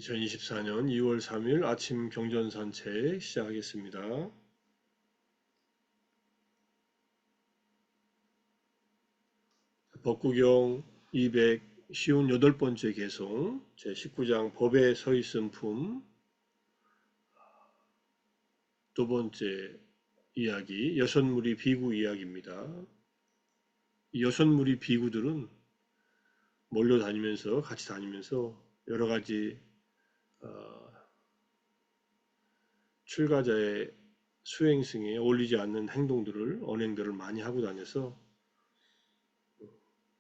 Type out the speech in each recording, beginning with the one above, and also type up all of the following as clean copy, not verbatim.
2024년 2월 3일 아침 경전 산책 시작하겠습니다. 법구경 258번째 개송 제19장 법에 서 있음 품 두 번째 이야기 여섯 무리 비구 이야기입니다. 이 여섯 무리 비구들은 몰려다니면서 같이 다니면서 여러 가지 출가자의 수행승에 어울리지 않는 행동들을 언행들을 많이 하고 다녀서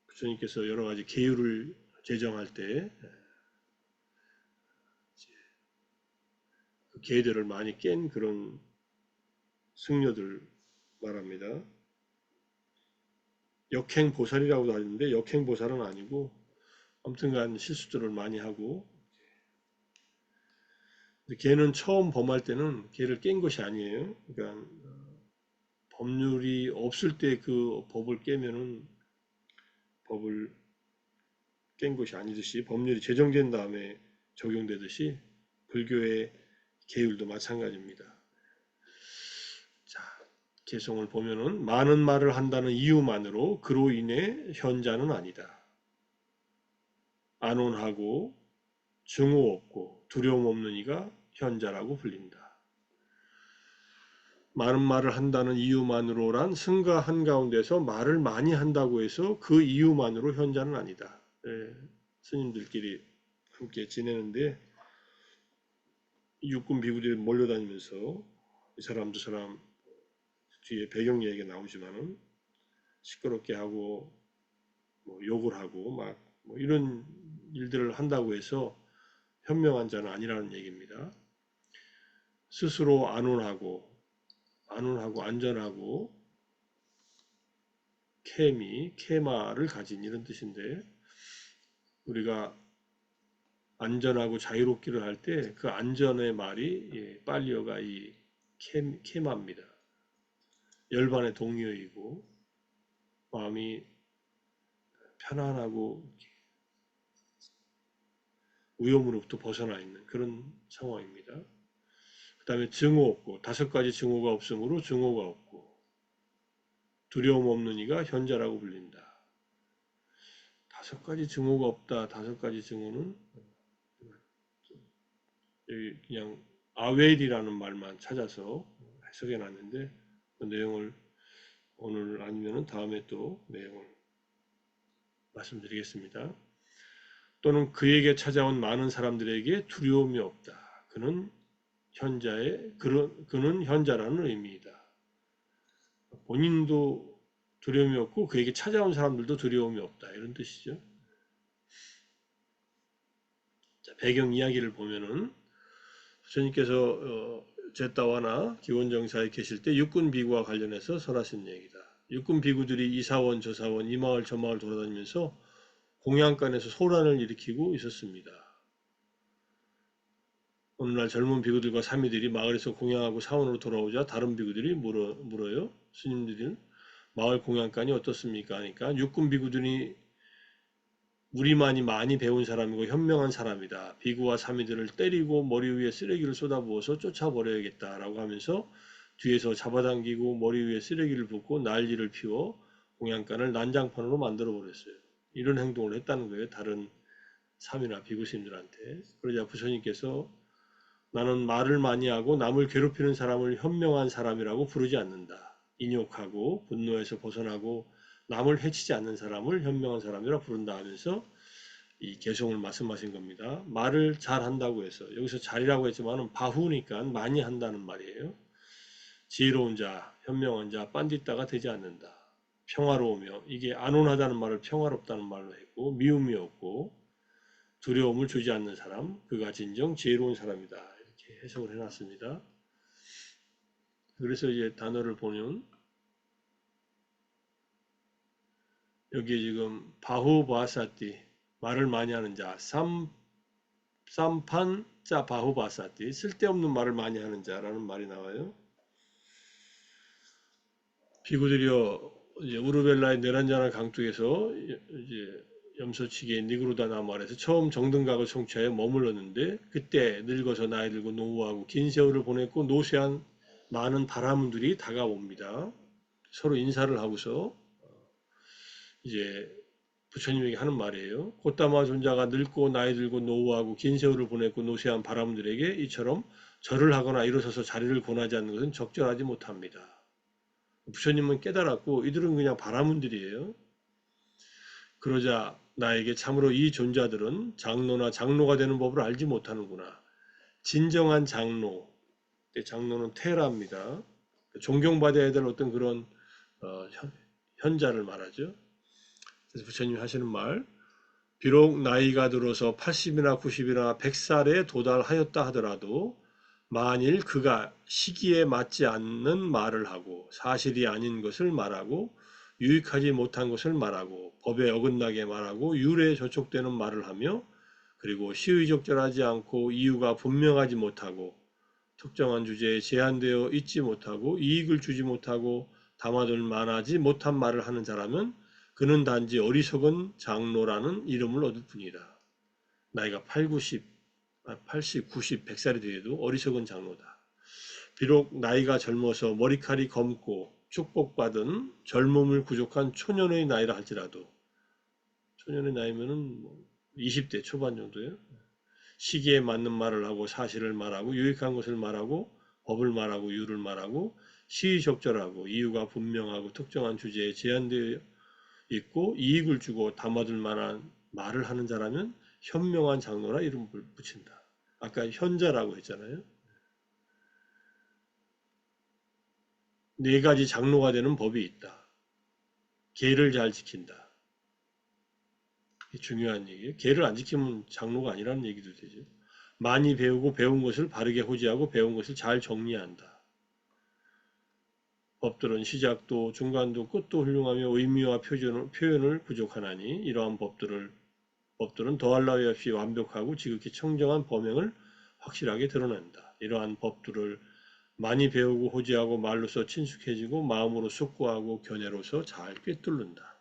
부처님께서 여러 가지 계율을 제정할 때 그 계들을 많이 깬 그런 승려들 말합니다. 역행보살이라고도 하는데 역행보살은 아니고 아무튼간 실수들을 많이 하고 걔는 처음 범할 때는 걔를 깬 것이 아니에요. 그러니까 법률이 없을 때 그 법을 깨면은 법을 깬 것이 아니듯이 법률이 제정된 다음에 적용되듯이 불교의 계율도 마찬가지입니다. 자, 개성을 보면은 많은 말을 한다는 이유만으로 그로 인해 현자는 아니다. 안온하고 증오 없고 두려움 없는 이가 현자라고 불린다. 많은 말을 한다는 이유만으로란 승가 한가운데서 말을 많이 한다고 해서 그 이유만으로 현자는 아니다. 예, 스님들끼리 함께 지내는데 육군 비구들이 몰려다니면서 이 사람 저 사람 뒤에 배경 얘기가 나오지만은 시끄럽게 하고 뭐 욕을 하고 막 뭐 이런 일들을 한다고 해서 현명한 자는 아니라는 얘기입니다. 스스로 안온하고 안전하고 케마를 가진 이런 뜻인데 우리가 안전하고 자유롭기를 할 때 그 안전의 말이 빨리어가 이 케마입니다. 열반의 동의어이고 마음이 편안하고 위험으로부터 벗어나 있는 그런 상황입니다. 그 다음에 증오 없고 다섯 가지 증오가 없으므로 증오가 없고 두려움 없는 이가 현자라고 불린다. 다섯 가지 증오가 없다. 다섯 가지 증오는 그냥 아웰이라는 말만 찾아서 해석해 놨는데 그 내용을 오늘 아니면 다음에 또 내용을 말씀드리겠습니다. 또는 그에게 찾아온 많은 사람들에게 두려움이 없다. 그는 현자라는 의미이다. 본인도 두려움이 없고 그에게 찾아온 사람들도 두려움이 없다. 이런 뜻이죠. 자, 배경 이야기를 보면은 부처님께서 제따와나 기원정사에 계실 때 육군 비구와 관련해서 설하신 얘기다. 육군 비구들이 이 사원 저 사원 이 마을 저 마을 돌아다니면서 공양간에서 소란을 일으키고 있었습니다. 어느 날 젊은 비구들과 사미들이 마을에서 공양하고 사원으로 돌아오자 다른 비구들이 물어요. 스님들은 마을 공양간이 어떻습니까? 하니까 육군 비구들이 우리만이 많이 배운 사람이고 현명한 사람이다. 비구와 사미들을 때리고 머리 위에 쓰레기를 쏟아부어서 쫓아버려야겠다라고 하면서 뒤에서 잡아당기고 머리 위에 쓰레기를 붓고 난리를 피워 공양간을 난장판으로 만들어 버렸어요. 이런 행동을 했다는 거예요. 다른 사미나 비구스님들한테. 그러자 부처님께서 나는 말을 많이 하고 남을 괴롭히는 사람을 현명한 사람이라고 부르지 않는다. 인욕하고 분노에서 벗어나고 남을 해치지 않는 사람을 현명한 사람이라 부른다 하면서 이 개성을 말씀하신 겁니다. 말을 잘 한다고 해서 여기서 잘이라고 했지만은 바후니까 많이 한다는 말이에요. 지혜로운 자, 현명한 자, 빤디따가 되지 않는다. 평화로우며 이게 안온하다는 말을 평화롭다는 말로 했고 미움이 없고 두려움을 주지 않는 사람, 그가 진정 지혜로운 사람이다. 이렇게 해석을 해놨습니다. 그래서 이제 단어를 보면 여기에 지금 바후바사띠 말을 많이 하는 자, 쌈판자 바후바사띠 쓸데없는 말을 많이 하는 자라는 말이 나와요. 비구들이여 이제 우르벨라의 내란자나 강둑에서 이제 염소치기의 니그로다 나무 아래서 처음 정등각을 성취하여 머물렀는데 그때 늙어서 나이 들고 노후하고 긴 세월을 보냈고 노쇠한 많은 바라문들이 다가옵니다. 서로 인사를 하고서 이제 부처님에게 하는 말이에요. 곧다마 존자가 늙고 나이 들고 노후하고 긴 세월을 보냈고 노쇠한 바라문들에게 이처럼 절을 하거나 일어서서 자리를 권하지 않는 것은 적절하지 못합니다. 부처님은 깨달았고 이들은 그냥 바라문들이에요. 그러자 나에게 참으로 이 존자들은 장로나 장로가 되는 법을 알지 못하는구나. 진정한 장로, 장로는 테라입니다. 존경받아야 될 어떤 그런 현자를 말하죠. 그래서 부처님이 하시는 말, 비록 나이가 들어서 80이나 90이나 100살에 도달하였다 하더라도 만일 그가 시기에 맞지 않는 말을 하고 사실이 아닌 것을 말하고 유익하지 못한 것을 말하고 법에 어긋나게 말하고 율에 저촉되는 말을 하며 그리고 시의적절하지 않고 이유가 분명하지 못하고 특정한 주제에 제한되어 있지 못하고 이익을 주지 못하고 담아둘 만하지 못한 말을 하는 자라면 그는 단지 어리석은 장로라는 이름을 얻을 뿐이다. 나이가 80, 90, 100살이 되어도 어리석은 장로다. 비록 나이가 젊어서 머리칼이 검고 축복받은 젊음을 부족한 초년의 나이라 할지라도 초년의 나이면은 20대 초반 정도예요. 시기에 맞는 말을 하고 사실을 말하고 유익한 것을 말하고 법을 말하고 율을 말하고 시의적절하고 이유가 분명하고 특정한 주제에 제한되어 있고 이익을 주고 담아둘 만한 말을 하는 자라면 현명한 장로라 이름을 붙인다. 아까 현자라고 했잖아요. 네 가지 장로가 되는 법이 있다. 계를 잘 지킨다. 이게 중요한 얘기예요. 계를 안 지키면 장로가 아니라는 얘기도 되죠. 많이 배우고 배운 것을 바르게 호지하고 배운 것을 잘 정리한다. 법들은 시작도 중간도 끝도 훌륭하며 의미와 표현을 부족하나니 이러한 법들은 더할 나위 없이 완벽하고 지극히 청정한 범행을 확실하게 드러낸다. 이러한 법들을 많이 배우고 호지하고 말로써 친숙해지고 마음으로 숙고하고 견해로서 잘 꿰뚫는다.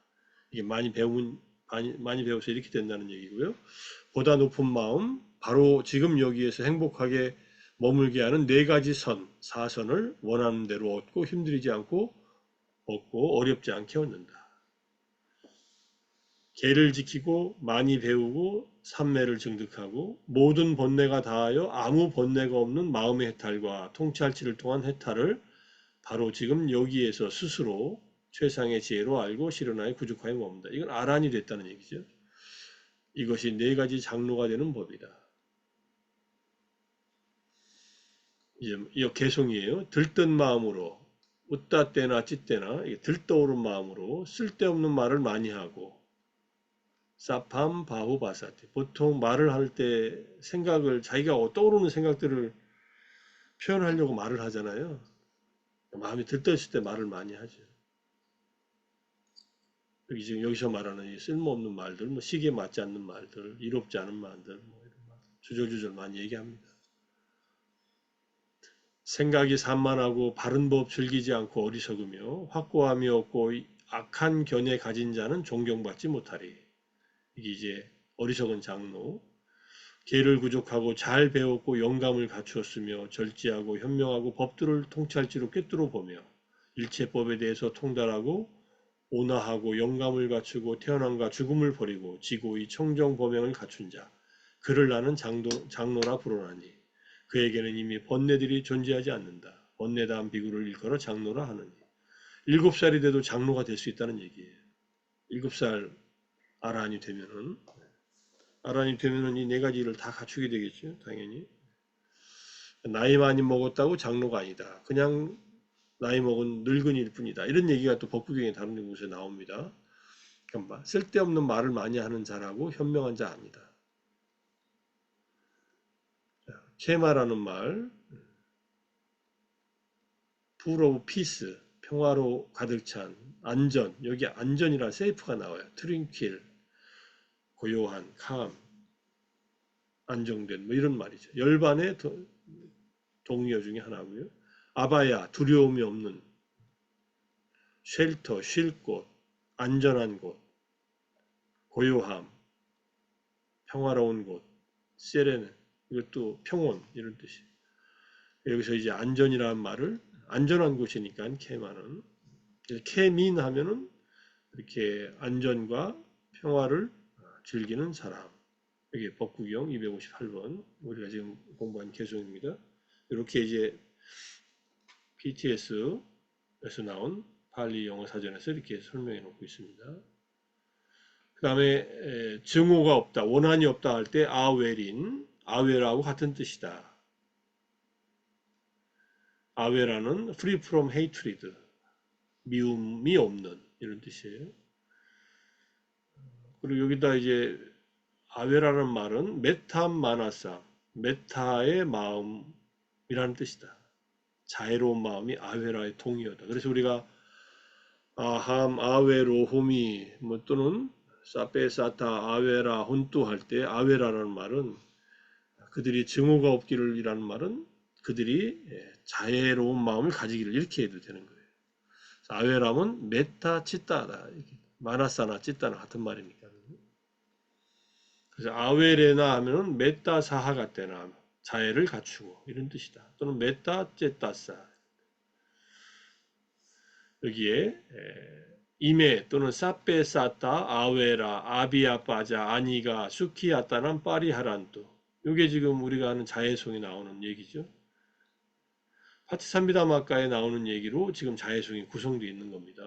이게 많이 배워서 이렇게 된다는 얘기고요. 보다 높은 마음, 바로 지금 여기에서 행복하게 머물게 하는 네 가지 사선을 원하는 대로 얻고 힘들이지 않고 얻고 어렵지 않게 얻는다. 계를 지키고 많이 배우고 삼매를 증득하고 모든 번뇌가 다하여 아무 번뇌가 없는 마음의 해탈과 통찰치를 통한 해탈을 바로 지금 여기에서 스스로 최상의 지혜로 알고 실현하여 구족하여 봅니다. 이건 아란이 됐다는 얘기죠. 이것이 네 가지 장로가 되는 법이다. 이제 이 개송이에요. 들뜬 마음으로 웃다 때나 찢때나 들떠오른 마음으로 쓸데없는 말을 많이 하고 사팜 바후바사티 보통 말을 할 때 생각을 자기가 떠오르는 생각들을 표현하려고 말을 하잖아요. 마음이 들떠있을 때 말을 많이 하죠. 여기 지금 여기서 말하는 이 쓸모없는 말들, 뭐 시기에 맞지 않는 말들, 이롭지 않은 말들, 뭐 이런 말, 주절주절 많이 얘기합니다. 생각이 산만하고 바른 법 즐기지 않고 어리석으며 확고함이 없고 악한 견해 가진 자는 존경받지 못하리. 이게 이제 어리석은 장로. 계를 구족하고 잘 배웠고 영감을 갖추었으며 절제하고 현명하고 법들을 통찰지로 꿰뚫어 보며 일체법에 대해서 통달하고 온화하고 영감을 갖추고 태어남과 죽음을 버리고 지고의 청정 범행을 갖춘 자 그를 나는 장로라 부르나니 그에게는 이미 번뇌들이 존재하지 않는다. 번뇌다한 비구를 일컬어 장로라 하느니 7살이 돼도 장로가 될 수 있다는 얘기예요. 7살 아란이 되면은 이 네 가지를 다 갖추게 되겠죠. 당연히. 나이 많이 먹었다고 장로가 아니다. 그냥 나이 먹은 늙은이일 뿐이다. 이런 얘기가 또 법구경에 다른 곳에 나옵니다. 그러니까 쓸데없는 말을 많이 하는 자라고 현명한 자 아니다. 케마라는 말, full of peace, 평화로 가득 찬, 안전, 여기 안전이라 세이프가 나와요. 트링킬, 고요한, calm, 안정된, 뭐 이런 말이죠. 열반의 동의어 중에 하나고요. 아바야, 두려움이 없는, 쉘터, 쉴 곳, 안전한 곳, 고요함, 평화로운 곳, 세레네, 이것도 평온 이런 뜻이. 여기서 이제 안전이라는 말을 안전한 곳이니까 케마는 케민 하면은 이렇게 안전과 평화를 즐기는 사람. 여기 법구경 258번 우리가 지금 공부한 개송입니다. 이렇게 이제 PTS에서 나온 팔리 영어 사전에서 이렇게 설명해 놓고 있습니다. 그 다음에 증오가 없다, 원한이 없다 할 때 아웰인, 아웰하고 같은 뜻이다. 아웰라는 free from hatred, 미움이 없는 이런 뜻이에요. 그리고 여기다 이제 아웰라는 말은 메탐 마나사, 메타의 마음이라는 뜻이다. 자애로운 마음이 아웰라의 동의어다. 그래서 우리가 아함, 아웨로, 호미, 뭐 또는 사페사타, 아웨라, 혼뚜 할 때 아웨라라는 말은 그들이 증오가 없기를이라는 말은 그들이 자애로운 마음을 가지기를 이렇게 해도 되는 거예요. 아웨라면 메타 치따다, 마나사나 치따나 같은 말이니까. 그래서 아웨레나 하면은 메타 사하가 때나 자애를 갖추고 이런 뜻이다. 또는 메타 째따사, 여기에 이메 또는 사페 사타 아웨라 아비아 빠자 아니가 수키아따난 파리하란또, 이게 지금 우리가 하는 자애송이 나오는 얘기죠. 파티산비다마가에 나오는 얘기로 지금 자애송이 구성되어 있는 겁니다.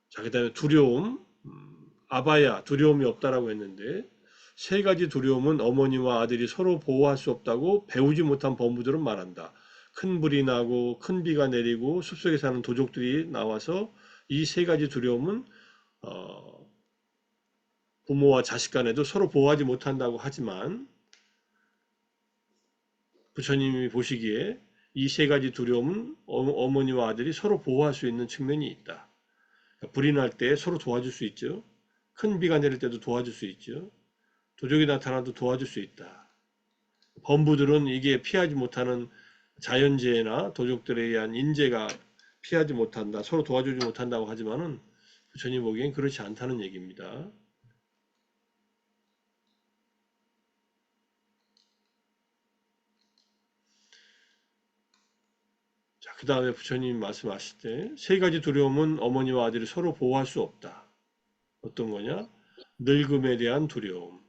자, 그 다음에 두려움, 아바야, 두려움이 없다라고 했는데 세 가지 두려움은 어머니와 아들이 서로 보호할 수 없다고 배우지 못한 범부들은 말한다. 큰 불이 나고 큰 비가 내리고 숲속에 사는 도적들이 나와서 이 세 가지 두려움은 부모와 자식 간에도 서로 보호하지 못한다고 하지만 부처님이 보시기에 이 세 가지 두려움은 어머니와 아들이 서로 보호할 수 있는 측면이 있다. 불이 날 때 서로 도와줄 수 있죠. 큰 비가 내릴 때도 도와줄 수 있죠. 도적이 나타나도 도와줄 수 있다. 범부들은 이게 피하지 못하는 자연재해나 도적들에 의한 인재가 피하지 못한다, 서로 도와주지 못한다고 하지만은 부처님 보기엔 그렇지 않다는 얘기입니다. 자, 그 다음에 부처님 말씀하실 때 세 가지 두려움은 어머니와 아들이 서로 보호할 수 없다. 어떤 거냐? 늙음에 대한 두려움,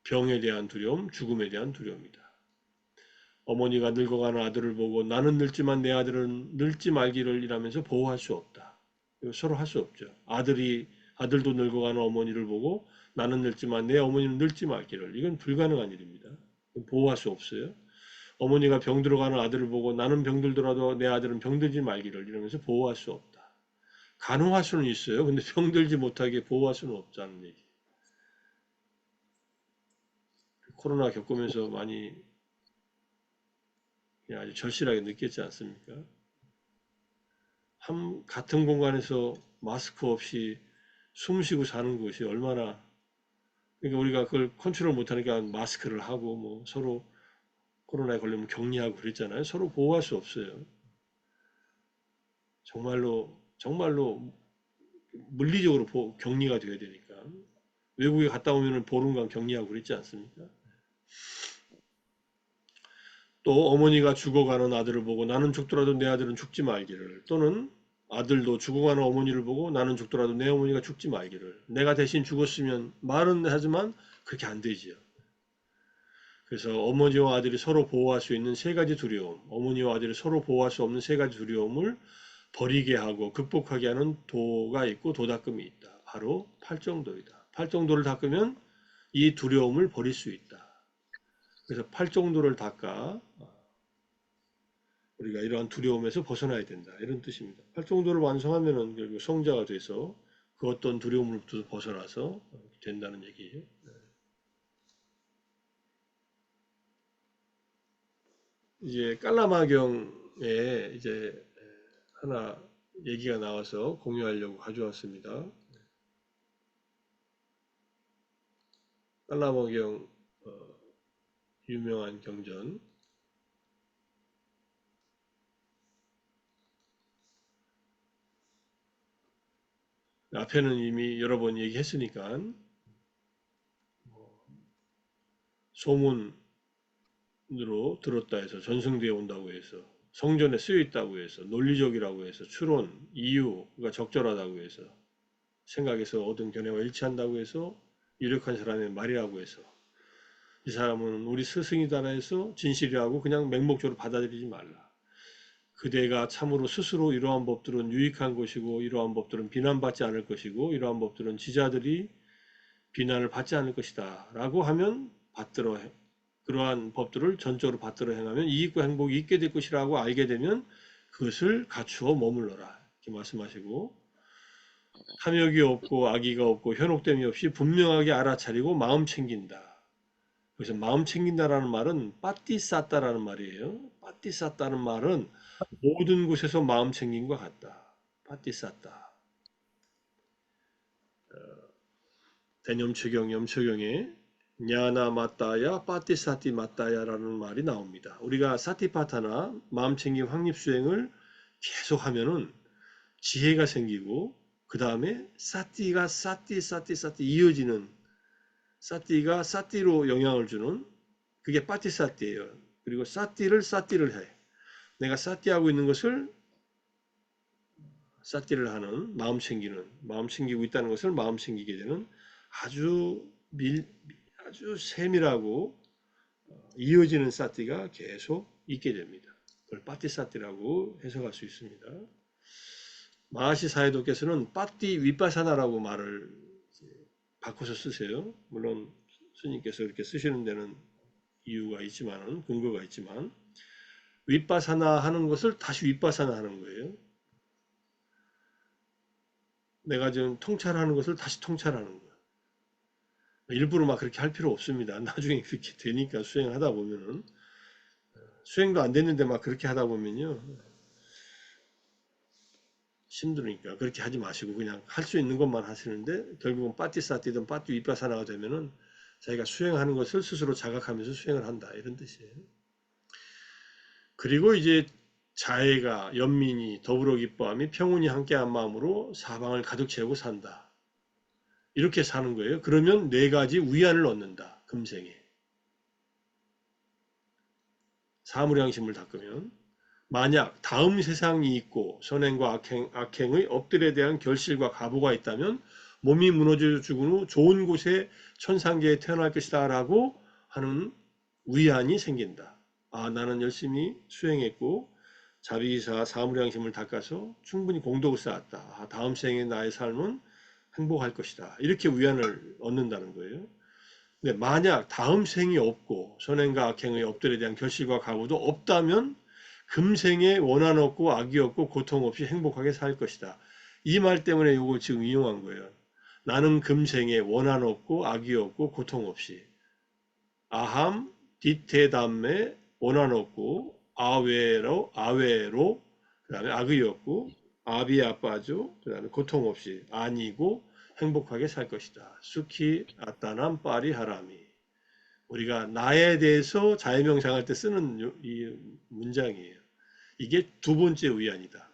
병에 대한 두려움, 죽음에 대한 두려움이다. 어머니가 늙어가는 아들을 보고 나는 늙지만 내 아들은 늙지 말기를 이라면서 보호할 수 없다. 이거 서로 할 수 없죠. 아들도 늙어가는 어머니를 보고 나는 늙지만 내 어머니는 늙지 말기를, 이건 불가능한 일입니다. 보호할 수 없어요. 어머니가 병들어가는 아들을 보고 나는 병들더라도 내 아들은 병들지 말기를 이러면서 보호할 수 없다. 간호할 수는 있어요. 근데 병들지 못하게 보호할 수는 없다는 얘기. 코로나 겪으면서 많이 아주 절실하게 느꼈지 않습니까? 같은 공간에서 마스크 없이 숨 쉬고 사는 것이 얼마나, 그러니까 우리가 그걸 컨트롤 못하니까 마스크를 하고 뭐 서로 코로나에 걸리면 격리하고 그랬잖아요. 서로 보호할 수 없어요. 정말로 물리적으로 격리가 돼야 되니까. 외국에 갔다 오면 보름간 격리하고 그랬지 않습니까? 또 어머니가 죽어가는 아들을 보고 나는 죽더라도 내 아들은 죽지 말기를, 또는 아들도 죽어가는 어머니를 보고 나는 죽더라도 내 어머니가 죽지 말기를, 내가 대신 죽었으면 말은 하지만 그렇게 안 되지요. 그래서 어머니와 아들이 서로 보호할 수 있는 세 가지 두려움, 어머니와 아들이 서로 보호할 수 없는 세 가지 두려움을 버리게 하고 극복하게 하는 도가 있고 도닦음이 있다. 바로 팔정도이다. 팔정도를 닦으면 이 두려움을 버릴 수 있다. 그래서 팔정도를 닦아 우리가 이러한 두려움에서 벗어나야 된다, 이런 뜻입니다. 팔정도를 완성하면은 결국 성자가 돼서 그 어떤 두려움으로부터 벗어나서 된다는 얘기예요. 이제 깔라마경에 이제 하나 얘기가 나와서 공유하려고 가져왔습니다. 깔라마경 유명한 경전. 앞에는 이미 여러 번 얘기했으니까 소문으로 들었다 해서 전승되어 온다고 해서 성전에 쓰여 있다고 해서 논리적이라고 해서 추론, 이유가 적절하다고 해서 생각에서 얻은 견해와 일치한다고 해서 유력한 사람의 말이라고 해서 이 사람은 우리 스승이다 해서 진실이라고 그냥 맹목적으로 받아들이지 말라. 그대가 참으로 스스로 이러한 법들은 유익한 것이고 이러한 법들은 비난받지 않을 것이고 이러한 법들은 지자들이 비난을 받지 않을 것이다 라고 하면 받들어 그러한 법들을 전적으로 받들어 행하면 이익과 행복이 있게 될 것이라고 알게 되면 그것을 갖추어 머물러라 이렇게 말씀하시고 탐욕이 없고 악의가 없고 현혹됨이 없이 분명하게 알아차리고 마음 챙긴다. 그래서 마음 챙긴다라는 말은 빠띠쌌다라는 말이에요. 빠띠쌌다는 말은 모든 곳에서 마음 챙김과 같다. 빠띠쌌다. 대념체경, 염체경에 냐나 맞다야, 빠띠사띠 맞다야라는 말이 나옵니다. 우리가 사티파타나 마음챙김 확립수행을 계속하면은 지혜가 생기고 그 다음에 사띠가 사띠 이어지는 사띠가 사띠로 영향을 주는 그게 빠띠사띠예요. 그리고 사띠를 해. 내가 사띠하고 있는 것을 사띠를 하는 마음 챙기고 있다는 것을 마음 챙기게 되는 아주 아주 세밀하고 이어지는 사띠가 계속 있게 됩니다. 그걸 빠띠 사띠라고 해석할 수 있습니다. 마하시 사회도께서는 빠띠 윗바사나라고 말을 바꿔서 쓰세요. 물론 스님께서 이렇게 쓰시는 데는 이유가 있지만 근거가 있지만 윗바사나 하는 것을 다시 윗바사나 하는 거예요. 내가 지금 통찰하는 것을 다시 통찰하는 거예요. 일부러 막 그렇게 할 필요 없습니다. 나중에 그렇게 되니까 수행을 하다 보면은 수행도 안 됐는데 막 그렇게 하다 보면요 힘드니까 그렇게 하지 마시고 그냥 할 수 있는 것만 하시는데 결국은 빠띠사띠든 빠띠 윗바사나가 되면은 자기가 수행하는 것을 스스로 자각하면서 수행을 한다 이런 뜻이에요. 그리고 이제 자애가 연민이 더불어 기뻐함이 평온이 함께한 마음으로 사방을 가득 채우고 산다. 이렇게 사는 거예요. 그러면 네 가지 위안을 얻는다. 금생에. 사무량심을 닦으면 만약 다음 세상이 있고 선행과 악행의 업들에 대한 결실과 가보가 있다면 몸이 무너져 죽은 후 좋은 곳에 천상계에 태어날 것이다 라고 하는 위안이 생긴다. 아, 나는 열심히 수행했고 자비사 사무량심을 닦아서 충분히 공덕을 쌓았다. 아, 다음 생에 나의 삶은 행복할 것이다. 이렇게 위안을 얻는다는 거예요. 근데 만약 다음 생이 없고 선행과 악행의 업들에 대한 결실과 각오도 없다면 금생에 원한 없고 악이 없고 고통 없이 행복하게 살 것이다. 이 말 때문에 이걸 지금 이용한 거예요. 나는 금생에 원한 없고 악이 없고 고통 없이 아함 디테담메 원한 없고 아외로 그 다음에 악의 없고 아비아빠죠 그 다음에 고통 없이 아니고 행복하게 살 것이다. 수키 아따남 파리 하라미 우리가 나에 대해서 자해명상할 때 쓰는 이 문장이에요. 이게 두 번째 위안이다.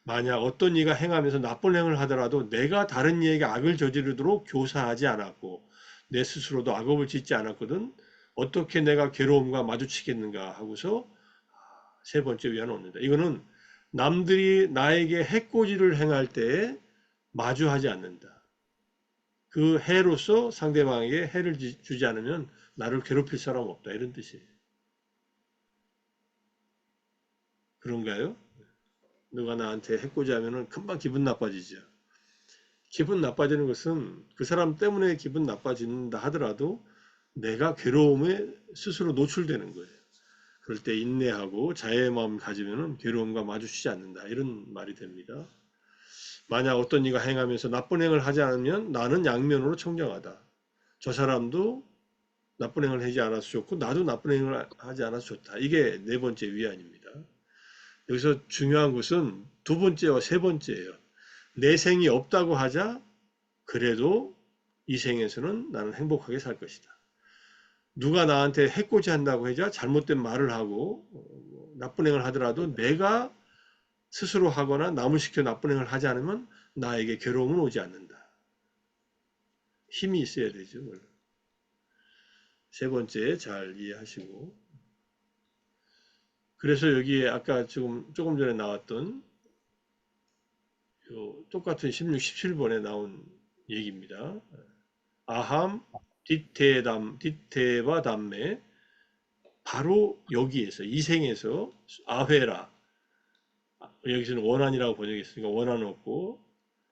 만약 어떤 이가 행하면서 나쁜 행을 하더라도 내가 다른 이에게 악을 저지르도록 교사하지 않았고 내 스스로도 악업을 짓지 않았거든 어떻게 내가 괴로움과 마주치겠는가 하고서 세 번째 위안을 얻는다. 이거는 남들이 나에게 해코지를 행할 때 마주하지 않는다. 그 해로서 상대방에게 해를 주지 않으면 나를 괴롭힐 사람 없다. 이런 뜻이에요. 그런가요? 누가 나한테 해코지 하면은 금방 기분 나빠지죠. 기분 나빠지는 것은 그 사람 때문에 기분 나빠진다 하더라도 내가 괴로움에 스스로 노출되는 거예요. 그럴 때 인내하고 자애의 마음을 가지면은 괴로움과 마주치지 않는다. 이런 말이 됩니다. 만약 어떤 이가 행하면서 나쁜 행을 하지 않으면 나는 양면으로 청정하다. 저 사람도 나쁜 행을 하지 않아서 좋고 나도 나쁜 행을 하지 않아서 좋다. 이게 네 번째 위안입니다. 여기서 중요한 것은 두 번째와 세 번째예요. 내 생이 없다고 하자 그래도 이 생에서는 나는 행복하게 살 것이다. 누가 나한테 해코지 한다고 하자 잘못된 말을 하고 나쁜 행을 하더라도 내가 스스로 하거나 남을 시켜 나쁜 행을 하지 않으면 나에게 괴로움은 오지 않는다. 힘이 있어야 되죠. 세 번째 잘 이해하시고. 그래서 여기에 아까 조금 전에 나왔던 똑같은 16, 17번에 나온 얘기입니다. 아함, 디테바 담메, 바로 여기에서, 이생에서, 아회라, 여기서는 원한이라고 번역했으니까 원한 없고,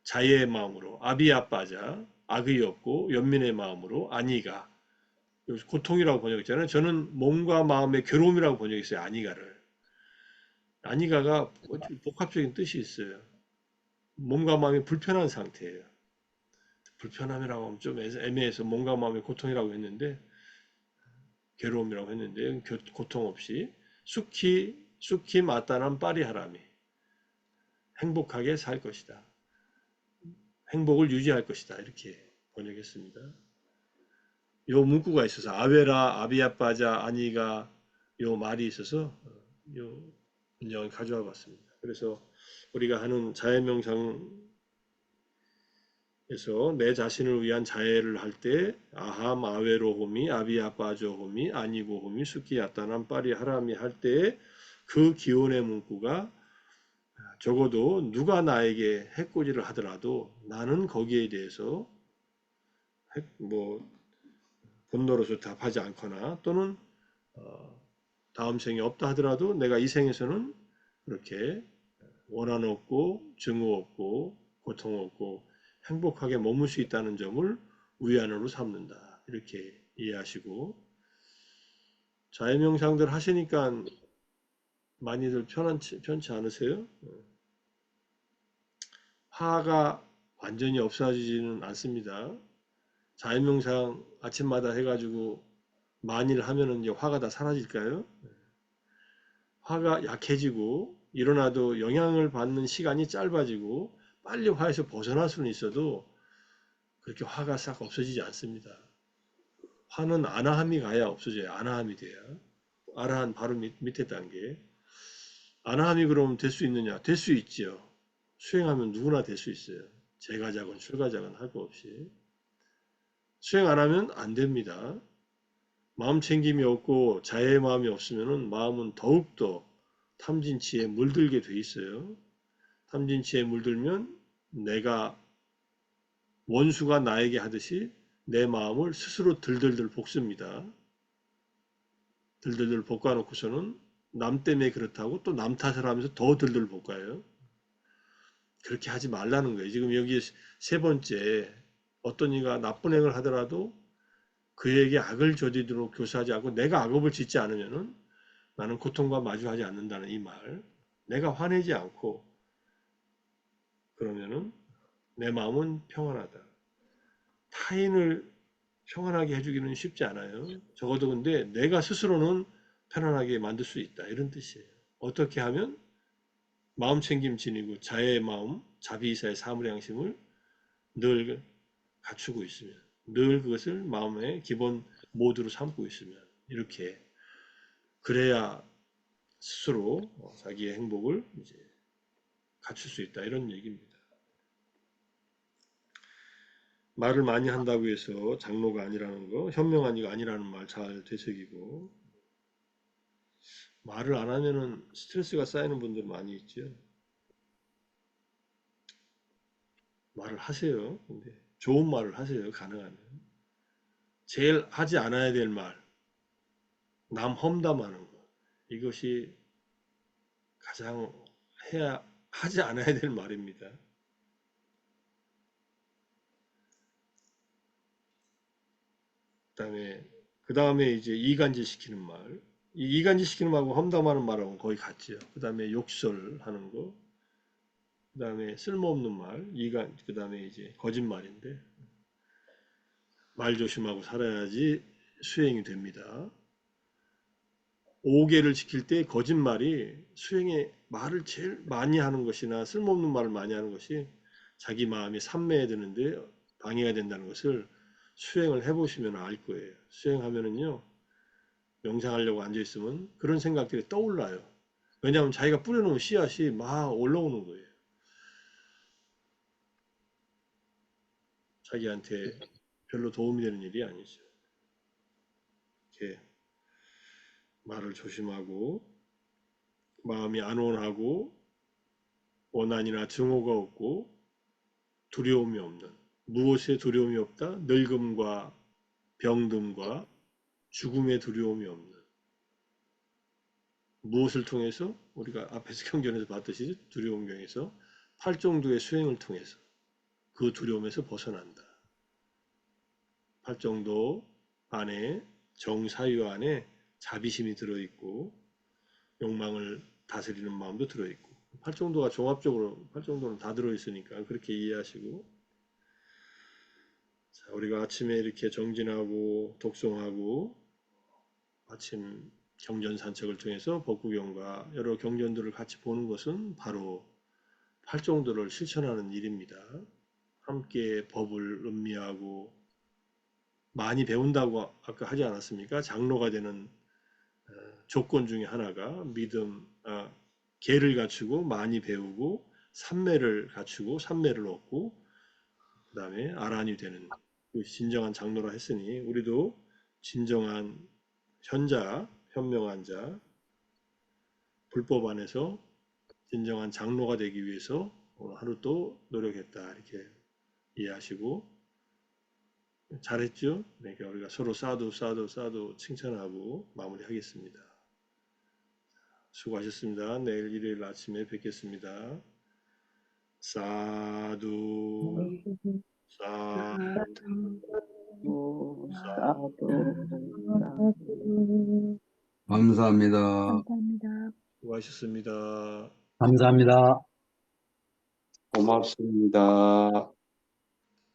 자의의 마음으로, 아비아빠자, 악의 없고, 연민의 마음으로, 아니가, 여기서 고통이라고 번역했잖아요. 저는 몸과 마음의 괴로움이라고 번역했어요. 아니가를. 아니가가 복합적인 뜻이 있어요. 몸과 마음이 불편한 상태예요. 불편함이라고 하면 좀 애매해서 몸과 마음의 고통이라고 했는데, 괴로움이라고 했는데 고통 없이 수키 마따난 파리하라미, 행복하게 살 것이다. 행복을 유지할 것이다. 이렇게 번역했습니다. 요 문구가 있어서 아베라 아비아빠자 아니가 요 말이 있어서 요 문장을 가져와 봤습니다. 그래서 우리가 하는 자해명상 그래서 내 자신을 위한 자해를 할 때 아함 아웨로 홈이 아비아빠조 홈이 아니고 홈이 수키야따난 파리 하람이 할 때 그 기원의 문구가 적어도 누가 나에게 해코지를 하더라도 나는 거기에 대해서 뭐 분노로서 답하지 않거나 또는 다음 생에 없다 하더라도 내가 이 생에서는 그렇게 원한 없고 증오 없고 고통 없고 행복하게 머물 수 있다는 점을 위안으로 삼는다. 이렇게 이해하시고 자해명상들 하시니까 많이들 편치 않으세요? 화가 완전히 없어지지는 않습니다. 자해명상 아침마다 해가지고 만일 하면은 이제 화가 다 사라질까요? 화가 약해지고 일어나도 영향을 받는 시간이 짧아지고 빨리 화에서 벗어날 수는 있어도 그렇게 화가 싹 없어지지 않습니다. 화는 아나함이 가야 없어져요. 아나함이 돼야. 아라한 바로 밑에 단계. 아나함이 그럼 될 수 있느냐? 될 수 있지요. 수행하면 누구나 될 수 있어요. 제가작은 출가작은 할 거 없이. 수행 안 하면 안 됩니다. 마음 챙김이 없고 자애의 마음이 없으면 마음은 더욱더 탐진치에 물들게 돼 있어요. 탐진치에 물들면 내가 원수가 나에게 하듯이 내 마음을 스스로 들들들 볶습니다. 들들들 볶아놓고서는 남 때문에 그렇다고 또 남 탓을 하면서 더 들들 볶아요. 그렇게 하지 말라는 거예요. 지금 여기 세 번째 어떤 이가 나쁜 행을 하더라도 그에게 악을 저지르도록 교사하지 않고 내가 악업을 짓지 않으면은 나는 고통과 마주하지 않는다는 이 말. 내가 화내지 않고 그러면은 내 마음은 평안하다. 타인을 평안하게 해주기는 쉽지 않아요. 적어도 근데 내가 스스로는 편안하게 만들 수 있다. 이런 뜻이에요. 어떻게 하면 마음 챙김 지니고 자애의 마음, 자비이사의 사물의 양심을 늘 갖추고 있으면, 늘 그것을 마음의 기본 모드로 삼고 있으면 이렇게 그래야 스스로 자기의 행복을 이제 갖출 수 있다. 이런 얘기입니다. 말을 많이 한다고 해서 장로가 아니라는 거, 현명한 이가 아니라는 말 잘 되새기고 말을 안 하면은 스트레스가 쌓이는 분들 많이 있죠. 말을 하세요. 근데 좋은 말을 하세요. 가능하면. 제일 하지 않아야 될 말, 남 험담하는 거. 이것이 가장 하지 않아야 될 말입니다. 그 다음에 이제 이간질 시키는 말. 이 이간질 시키는 말하고 험담하는 말하고 거의 같죠. 그 다음에 욕설하는 거. 그 다음에 쓸모없는 말. 그 다음에 이제 거짓말인데. 말 조심하고 살아야지 수행이 됩니다. 5개를 지킬 때 거짓말이 수행에 말을 제일 많이 하는 것이나 쓸모없는 말을 많이 하는 것이 자기 마음이 산매에 드는데 방해가 된다는 것을 수행을 해보시면 알 거예요. 수행하면은요, 명상하려고 앉아있으면 그런 생각들이 떠올라요. 왜냐하면 자기가 뿌려놓은 씨앗이 막 올라오는 거예요. 자기한테 별로 도움이 되는 일이 아니죠. 이렇게 말을 조심하고 마음이 안온하고 원한이나 증오가 없고 두려움이 없는, 무엇에 두려움이 없다? 늙음과 병듦과 죽음의 두려움이 없는, 무엇을 통해서? 우리가 앞에서 경전에서 봤듯이 두려움경에서 팔정도의 수행을 통해서 그 두려움에서 벗어난다. 팔정도 안에, 정사유 안에 자비심이 들어있고 욕망을 다스리는 마음도 들어있고, 팔정도가 종합적으로, 팔정도는 다 들어있으니까 그렇게 이해하시고, 자, 우리가 아침에 이렇게 정진하고 독송하고 아침 경전 산책을 통해서 법구경과 여러 경전들을 같이 보는 것은 바로 팔정도를 실천하는 일입니다. 함께 법을 음미하고 많이 배운다고 아까 하지 않았습니까? 장로가 되는 조건 중에 하나가 믿음, 계를 갖추고 많이 배우고 삼매를 갖추고 삼매를 얻고 그 다음에 아란이 되는 그 진정한 장로라 했으니 우리도 진정한 현자, 현명한 자, 불법 안에서 진정한 장로가 되기 위해서 오늘 하루 또 노력했다 이렇게 이해하시고 잘했죠? 그러니까 우리가 서로 사도 칭찬하고 마무리하겠습니다. 수고하셨습니다. 내일 일요일 아침에 뵙겠습니다. 사두, 사두, 사도, 사도 감사합니다. 감사합니다. 수고하셨습니다. 감사합니다. 고맙습니다.